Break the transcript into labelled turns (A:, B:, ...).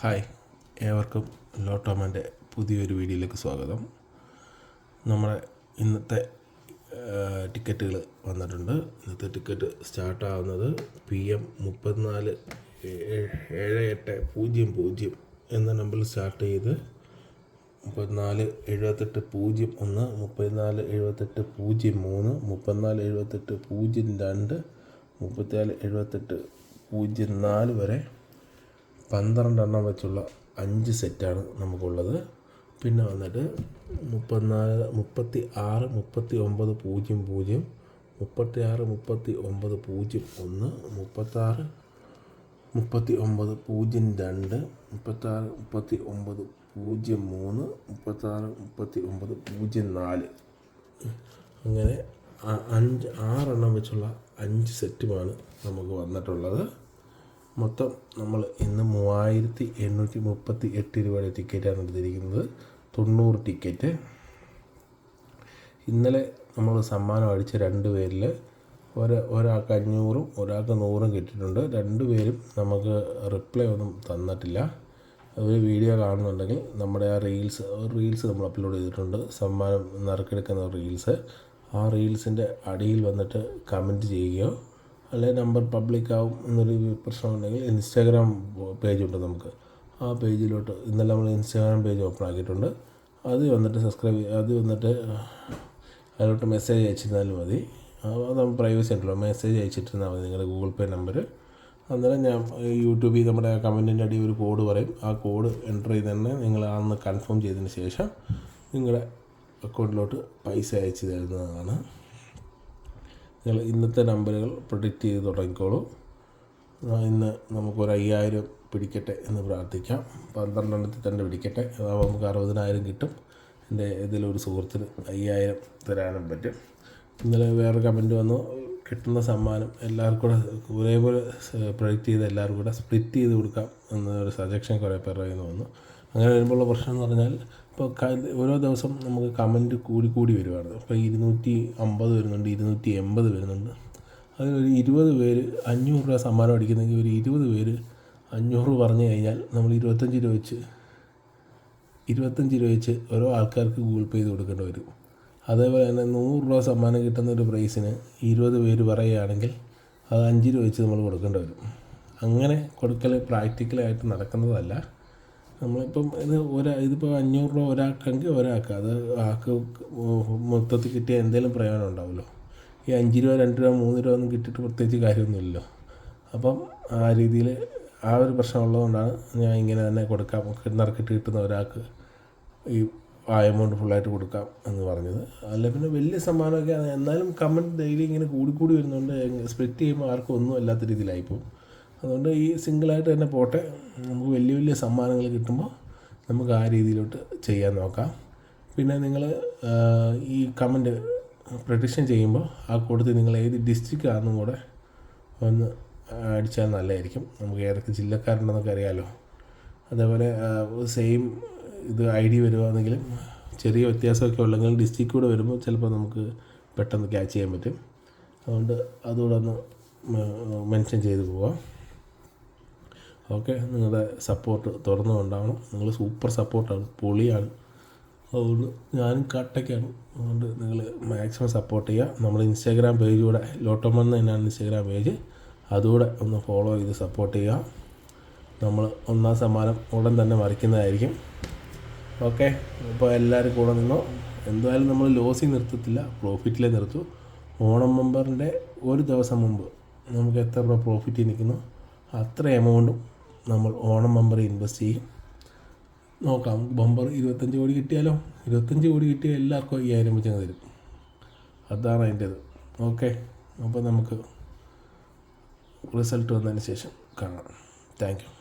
A: Hi, ഏവർക്കും ലോട്ടോമാൻ്റെ പുതിയൊരു വീഡിയോയിലേക്ക് സ്വാഗതം. നമ്മുടെ ഇന്നത്തെ ടിക്കറ്റുകൾ വന്നിട്ടുണ്ട്. ഇന്നത്തെ ടിക്കറ്റ് സ്റ്റാർട്ടാവുന്നത് PM 34-7800 എന്ന നമ്പറിൽ സ്റ്റാർട്ട് ചെയ്ത് 34-78-01, 34-78-03, 34-78-02, 34-78-04 വരെ 12 എണ്ണം വെച്ചുള്ള 5 സെറ്റാണ് നമുക്കുള്ളത്. പിന്നെ വന്നിട്ട് 36-39-00, 36-39-01, 36-39-02, 36-39-03, 36-39-04, അങ്ങനെ 6 എണ്ണം വെച്ചുള്ള 5 സെറ്റുമാണ് നമുക്ക് വന്നിട്ടുള്ളത്. മൊത്തം നമ്മൾ ഇന്ന് 3838 രൂപയുടെ ടിക്കറ്റാണ് എടുത്തിരിക്കുന്നത്. 90 ടിക്കറ്റ്. ഇന്നലെ നമ്മൾ സമ്മാനം അടിച്ച 2 പേരിൽ ഒരാൾക്ക് 500 ഒരാൾക്ക് 100 കിട്ടിയിട്ടുണ്ട്. 2 പേരും നമുക്ക് റിപ്ലൈ ഒന്നും തന്നിട്ടില്ല. ഒരു വീഡിയോ കാണുന്നുണ്ടെങ്കിൽ നമ്മുടെ ആ റീൽസ് നമ്മൾ അപ്ലോഡ് ചെയ്തിട്ടുണ്ട്. സമ്മാനം നറുക്കെടുക്കുന്ന റീൽസ്. ആ റീൽസിൻ്റെ അടിയിൽ വന്നിട്ട് കമൻറ്റ് ചെയ്യുകയോ അല്ലെങ്കിൽ നമ്പർ പബ്ലിക് ആവും എന്നൊരു പ്രശ്നമുണ്ടെങ്കിൽ ഇൻസ്റ്റാഗ്രാം പേജുണ്ട് നമുക്ക്. ആ പേജിലോട്ട് ഇന്നലെ നമ്മൾ ഇൻസ്റ്റാഗ്രാം പേജ് ഓപ്പൺ ആക്കിയിട്ടുണ്ട്. അത് വന്നിട്ട് സബ്സ്ക്രൈബ് അത് വന്നിട്ട് അതിലോട്ട് മെസ്സേജ് അയച്ചിരുന്നാലും മതി. അത് പ്രൈവസി ഉണ്ടല്ലോ, മെസ്സേജ് അയച്ചിട്ടിരുന്നാൽ മതി നിങ്ങളുടെ ഗൂഗിൾ പേ നമ്പർ. അന്നേരം ഞാൻ യൂട്യൂബിൽ നമ്മുടെ കമൻറ്റിൻ്റെ അടിയിൽ ഒരു കോഡ് പറയും. ആ കോഡ് എൻ്റർ ചെയ്ത് തന്നെ നിങ്ങൾ അന്ന് കൺഫേം ചെയ്തതിന് ശേഷം നിങ്ങളുടെ അക്കൗണ്ടിലോട്ട് പൈസ അയച്ചു തരുന്നതാണ്. നിങ്ങൾ ഇന്നത്തെ നമ്പറുകൾ പ്രൊഡിക്റ്റ് ചെയ്ത് തുടങ്ങിക്കോളൂ. ഇന്ന് നമുക്കൊരു 5000 പിടിക്കട്ടെ എന്ന് പ്രാർത്ഥിക്കാം. 12 എണ്ണത്തിൽ തന്നെ പിടിക്കട്ടെ. അതാവുമ്പോൾ നമുക്ക് 60,000 കിട്ടും. എൻ്റെ ഇതിലൊരു സുഹൃത്തിന് 5000 തരാനും പറ്റും. ഇന്നലെ വേറെ കമൻറ്റ് വന്നു, കിട്ടുന്ന സമ്മാനം എല്ലാവർക്കും കൂടെ ഒരേപോലെ പ്രൊഡിക്റ്റ് ചെയ്ത് എല്ലാവർക്കും കൂടെ സ്പ്ലിറ്റ് ചെയ്ത് കൊടുക്കാം എന്നൊരു സജഷൻ കുറേ പേരുടെ കയ്യിൽ നിന്ന് വന്നു. അങ്ങനെ വരുമ്പോഴുള്ള പ്രശ്നം എന്ന് പറഞ്ഞാൽ ഇപ്പോൾ ഓരോ ദിവസം നമുക്ക് കമൻറ്റ് കൂടി വരുവാണ്. ഇപ്പോൾ 250 വരുന്നുണ്ട്, 280 വരുന്നുണ്ട്. അതിലൊരു 20 പേര് 500 രൂപ സമ്മാനം അടിക്കുന്നെങ്കിൽ ഒരു 20 പേര് 500 പറഞ്ഞു കഴിഞ്ഞാൽ നമ്മൾ 25 രൂപ വെച്ച് ഓരോ ആൾക്കാർക്ക് ഗൂഗിൾ പേ ചെയ്ത് കൊടുക്കേണ്ടി വരും. അതേപോലെ തന്നെ 100 രൂപ സമ്മാനം കിട്ടുന്ന ഒരു പ്രൈസിന് 20 പേര് പറയുകയാണെങ്കിൽ അത് 5 രൂപ വെച്ച് നമ്മൾ കൊടുക്കേണ്ടി വരും. അങ്ങനെ കൊടുക്കൽ പ്രാക്ടിക്കലായിട്ട് നടക്കുന്നതല്ല. നമ്മളിപ്പം ഇതിപ്പോൾ 500 രൂപ ഒരാൾക്കെങ്കിൽ ഒരാൾക്ക് അത് ആൾക്ക് മൊത്തത്തിൽ കിട്ടിയ എന്തെങ്കിലും പ്രയോജനം ഉണ്ടാവുമല്ലോ. ഈ 5 രൂപ 2 രൂപ 3 രൂപ ഒന്നും കിട്ടിയിട്ട് പ്രത്യേകിച്ച് കാര്യമൊന്നുമില്ലല്ലോ. അപ്പം ആ രീതിയിൽ ആ ഒരു പ്രശ്നമുള്ളതുകൊണ്ടാണ് ഞാൻ ഇങ്ങനെ തന്നെ കൊടുക്കാം, നറുക്കിട്ട് കിട്ടുന്ന ഒരാൾക്ക് ഈ ആ എമൗണ്ട് ഫുള്ളായിട്ട് കൊടുക്കാം എന്ന് പറഞ്ഞത്. അല്ല പിന്നെ വലിയ സമ്മാനമൊക്കെ എന്നാലും കമൻറ്റ് ഡെയിലി ഇങ്ങനെ കൂടി വരുന്നുണ്ട്. സ്പ്ലിറ്റ് ചെയ്യുമ്പോൾ ആർക്കും ഒന്നും അല്ലാത്ത രീതിയിലായിപ്പോൾ. അതുകൊണ്ട് ഈ സിംഗിളായിട്ട് തന്നെ പോട്ടെ. നമുക്ക് വലിയ സമ്മാനങ്ങൾ കിട്ടുമ്പോൾ നമുക്ക് ആ രീതിയിലോട്ട് ചെയ്യാൻ നോക്കാം. പിന്നെ നിങ്ങൾ ഈ കമൻറ്റ് പ്രഡിക്ഷൻ ചെയ്യുമ്പോൾ ആ കൂട്ടത്തിൽ നിങ്ങൾ ഏത് ഡിസ്ട്രിക്റ്റാണെന്നും കൂടെ ഒന്ന് അടിച്ചാൽ നല്ലതായിരിക്കും. നമുക്ക് ഏതൊക്കെ ജില്ലക്കാരുണ്ടെന്നൊക്കെ അറിയാമല്ലോ. അതേപോലെ സെയിം ഇത് ID വരുവാണെങ്കിലും ചെറിയ വ്യത്യാസമൊക്കെ ഉള്ളെങ്കിൽ ഡിസ്ട്രിക്ട് കൂടെ വരുമ്പോൾ ചിലപ്പോൾ നമുക്ക് പെട്ടെന്ന് ക്യാച്ച് ചെയ്യാൻ പറ്റും. അതുകൊണ്ട് അതുകൂടെ ഒന്ന് മെൻഷൻ ചെയ്ത് പോവാം. ഓക്കെ, നിങ്ങളുടെ സപ്പോർട്ട് തുറന്നുകൊണ്ടാവണം. നിങ്ങൾ സൂപ്പർ സപ്പോർട്ടാണ്, പൊളിയാണ്. അതുകൊണ്ട് ഞാനും കട്ടയ്ക്കാണ്. അതുകൊണ്ട് നിങ്ങൾ മാക്സിമം സപ്പോർട്ട് ചെയ്യുക. നമ്മുടെ ഇൻസ്റ്റാഗ്രാം പേജ് കൂടെ ലോട്ടോമൻ തന്നെയാണ് ഇൻസ്റ്റാഗ്രാം പേജ്. അതുകൂടെ ഒന്ന് ഫോളോ ചെയ്ത് സപ്പോർട്ട് ചെയ്യുക. നമ്മൾ 1ാം സമ്മാനം ഉടൻ തന്നെ മറിക്കുന്നതായിരിക്കും. ഓക്കെ, അപ്പോൾ എല്ലാവരും കൂടെ നിന്നോ. എന്തായാലും നമ്മൾ ലോസിൽ നിർത്തത്തില്ല, പ്രോഫിറ്റിലേ നിർത്തൂ. ഓണം മെമ്പറിൻ്റെ ഒരു ദിവസം മുമ്പ് നമുക്ക് എത്ര രൂപ പ്രോഫിറ്റിൽ നിൽക്കുന്നു അത്ര എമൗണ്ടും നമ്മൾ ഓണം മെമ്പറിൽ ഇൻവെസ്റ്റ് ചെയ്യും. നോക്കാം, ബമ്പർ 25 കോടി കിട്ടിയാലോ. 25 കോടി കിട്ടിയാൽ എല്ലാവർക്കും 5000 വെച്ച് തരും. അതാണ് അതിൻ്റേത്. ഓക്കെ, അപ്പോൾ നമുക്ക് റിസൾട്ട് വന്നതിന് ശേഷം കാണാം. Thank you.